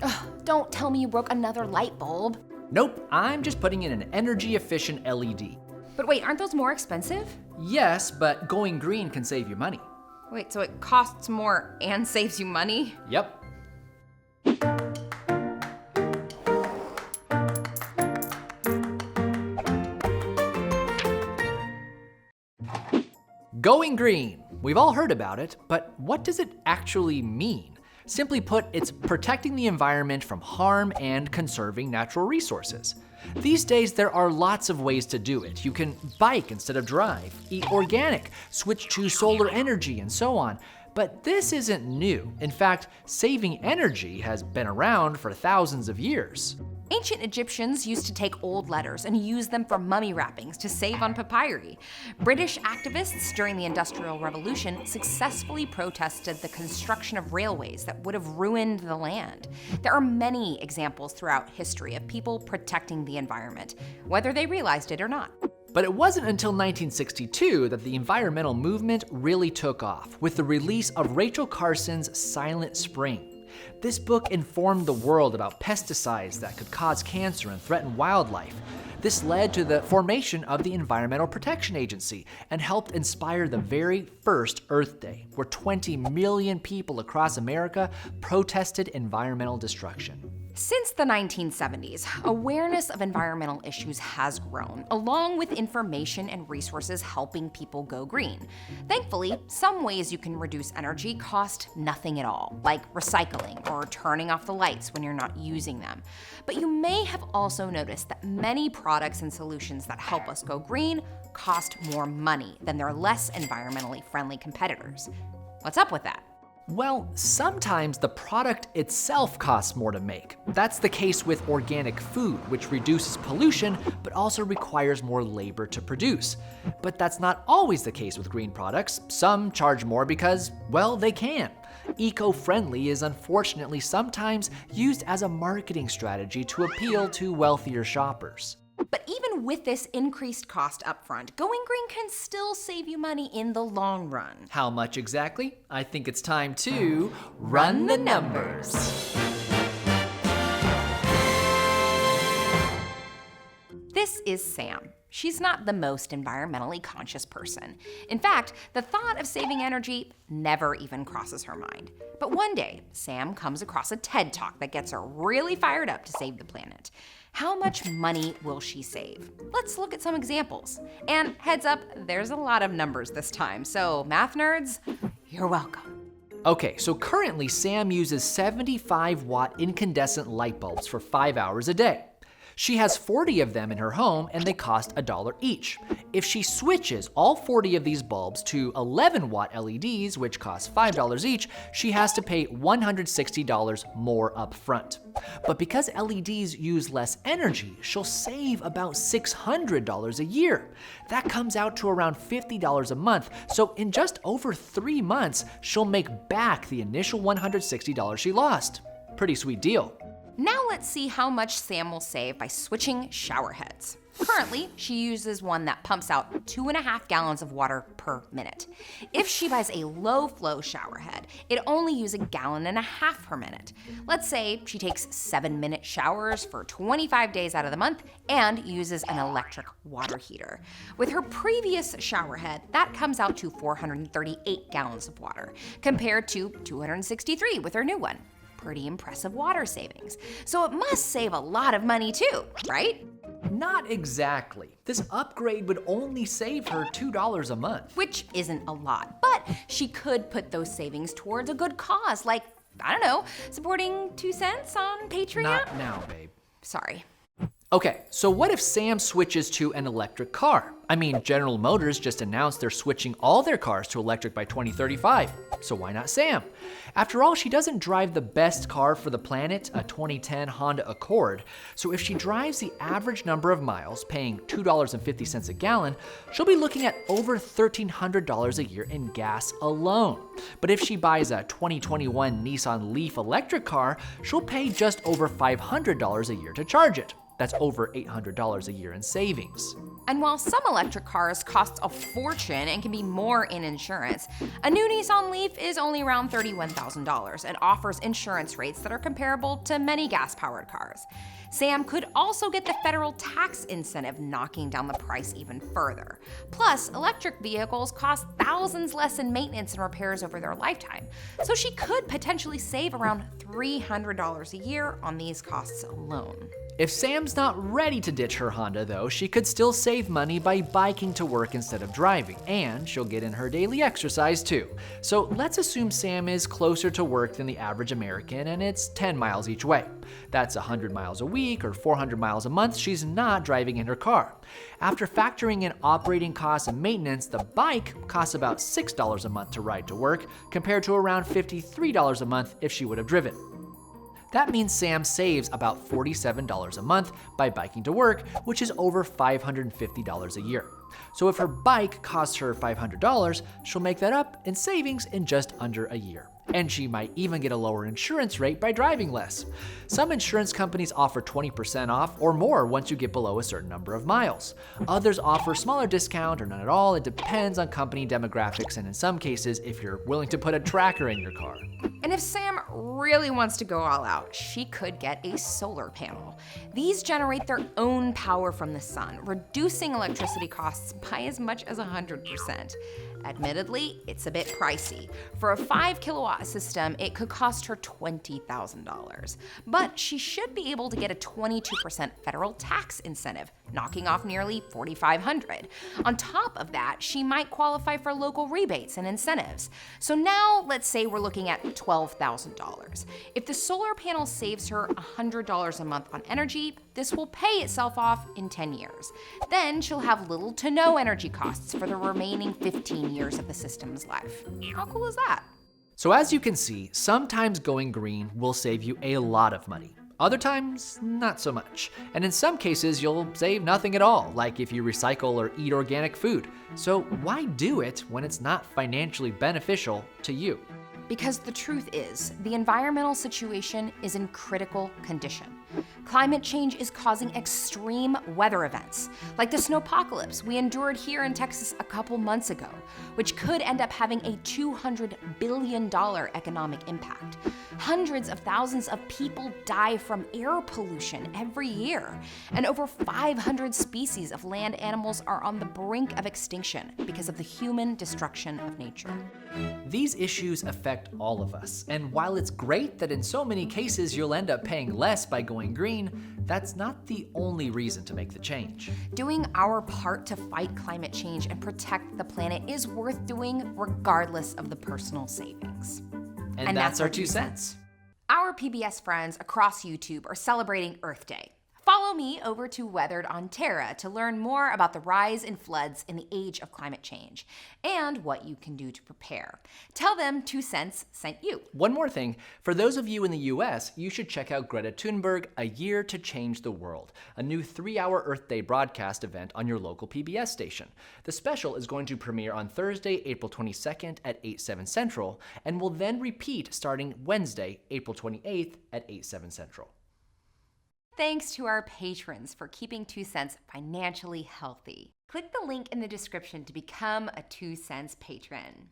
Ugh, don't tell me you broke another light bulb. Nope, I'm just putting in an energy-efficient LED. But wait, aren't those more expensive? Yes, but going green can save you money. Wait, so it costs more and saves you money? Yep. Going green. We've all heard about it, but what does it actually mean? Simply put, it's protecting the environment from harm and conserving natural resources. These days, there are lots of ways to do it. You can bike instead of drive, eat organic, switch to solar energy, and so on. But this isn't new. In fact, saving energy has been around for thousands of years. Ancient Egyptians used to take old letters and use them for mummy wrappings to save on papyri. British activists during the Industrial Revolution successfully protested the construction of railways that would have ruined the land. There are many examples throughout history of people protecting the environment, whether they realized it or not. But it wasn't until 1962 that the environmental movement really took off, with the release of Rachel Carson's Silent Spring. This book informed the world about pesticides that could cause cancer and threaten wildlife. This led to the formation of the Environmental Protection Agency and helped inspire the very first Earth Day, where 20 million people across America protested environmental destruction. Since the 1970s, awareness of environmental issues has grown, along with information and resources helping people go green. Thankfully, some ways you can reduce energy cost nothing at all, like recycling or turning off the lights when you're not using them. But you may have also noticed that many products and solutions that help us go green cost more money than their less environmentally friendly competitors. What's up with that? Well, sometimes the product itself costs more to make. That's the case with organic food, which reduces pollution, but also requires more labor to produce. But that's not always the case with green products. Some charge more because, well, they can. Eco-friendly is unfortunately sometimes used as a marketing strategy to appeal to wealthier shoppers. But even with this increased cost upfront, going green can still save you money in the long run. How much exactly? I think it's time to run the numbers. This is Sam. She's not the most environmentally conscious person. In fact, the thought of saving energy never even crosses her mind. But one day, Sam comes across a TED Talk that gets her really fired up to save the planet. How much money will she save? Let's look at some examples. And heads up, there's a lot of numbers this time, so math nerds, you're welcome. Okay, so currently Sam uses 75-watt incandescent light bulbs for 5 hours a day. She has 40 of them in her home and they cost $1 each. If she switches all 40 of these bulbs to 11-watt LEDs, which cost $5 each, she has to pay $160 more up front. But because LEDs use less energy, she'll save about $600 a year. That comes out to around $50 a month, so in just over 3 months, she'll make back the initial $160 she lost. Pretty sweet deal. Now let's see how much Sam will save by switching shower heads. Currently, she uses one that pumps out 2.5 gallons of water per minute. If she buys a low-flow shower head, it only uses 1.5 gallons per minute. Let's say she takes 7-minute showers for 25 days out of the month and uses an electric water heater. With her previous shower head, that comes out to 438 gallons of water, compared to 263 with her new one. Pretty impressive water savings. So it must save a lot of money too, right? Not exactly. This upgrade would only save her $2 a month. Which isn't a lot, but she could put those savings towards a good cause, like, I don't know, supporting 2 cents on Patreon? Not now, babe. Sorry. Okay, so what if Sam switches to an electric car? I mean, General Motors just announced they're switching all their cars to electric by 2035, so why not Sam? After all, she doesn't drive the best car for the planet, a 2010 Honda Accord, so if she drives the average number of miles, paying $2.50 a gallon, she'll be looking at over $1,300 a year in gas alone. But if she buys a 2021 Nissan Leaf electric car, she'll pay just over $500 a year to charge it. That's over $800 a year in savings. And while some electric cars cost a fortune and can be more in insurance, a new Nissan Leaf is only around $31,000 and offers insurance rates that are comparable to many gas-powered cars. Sam could also get the federal tax incentive, knocking down the price even further. Plus, electric vehicles cost thousands less in maintenance and repairs over their lifetime, so she could potentially save around $300 a year on these costs alone. If Sam's not ready to ditch her Honda though, she could still save money by biking to work instead of driving, and she'll get in her daily exercise too. So let's assume Sam is closer to work than the average American and it's 10 miles each way. That's 100 miles a week or 400 miles a month she's not driving in her car. After factoring in operating costs and maintenance, the bike costs about $6 a month to ride to work, compared to around $53 a month if she would have driven. That means Sam saves about $47 a month by biking to work, which is over $550 a year. So if her bike costs her $500, she'll make that up in savings in just under a year. And she might even get a lower insurance rate by driving less. Some insurance companies offer 20% off or more once you get below a certain number of miles. Others offer smaller discount or none at all. It depends on company demographics and in some cases if you're willing to put a tracker in your car. And if Sam really wants to go all out, she could get a solar panel. These generate their own power from the sun, reducing electricity costs by as much as 100%. Admittedly, it's a bit pricey. For a 5 kilowatt system, it could cost her $20,000. But she should be able to get a 22% federal tax incentive, knocking off nearly $4,500. On top of that, she might qualify for local rebates and incentives. So now let's say we're looking at $12,000. If the solar panel saves her $100 a month on energy, this will pay itself off in 10 years. Then she'll have little to no energy costs for the remaining 15 years of the system's life. How cool is that? So as you can see, sometimes going green will save you a lot of money. Other times, not so much. And in some cases, you'll save nothing at all, like if you recycle or eat organic food. So why do it when it's not financially beneficial to you? Because the truth is, the environmental situation is in critical condition. Climate change is causing extreme weather events, like the snowpocalypse we endured here in Texas a couple months ago, which could end up having a $200 billion economic impact. Hundreds of thousands of people die from air pollution every year, and over 500 species of land animals are on the brink of extinction because of the human destruction of nature. These issues affect all of us, and while it's great that in so many cases you'll end up paying less by going green, that's not the only reason to make the change. Doing our part to fight climate change and protect the planet is worth doing regardless of the personal savings. And that's our 2 cents. Our PBS friends across YouTube are celebrating Earth Day. Follow me over to Weathered on Terra to learn more about the rise in floods in the age of climate change and what you can do to prepare. Tell them 2 cents sent you. One more thing, for those of you in the US, you should check out Greta Thunberg, A Year to Change the World, a new 3-hour Earth Day broadcast event on your local PBS station. The special is going to premiere on Thursday, April 22nd at 8/7 Central, and will then repeat starting Wednesday, April 28th at 8/7 Central. Thanks to our patrons for keeping 2 cents financially healthy. Click the link in the description to become a 2 cents patron.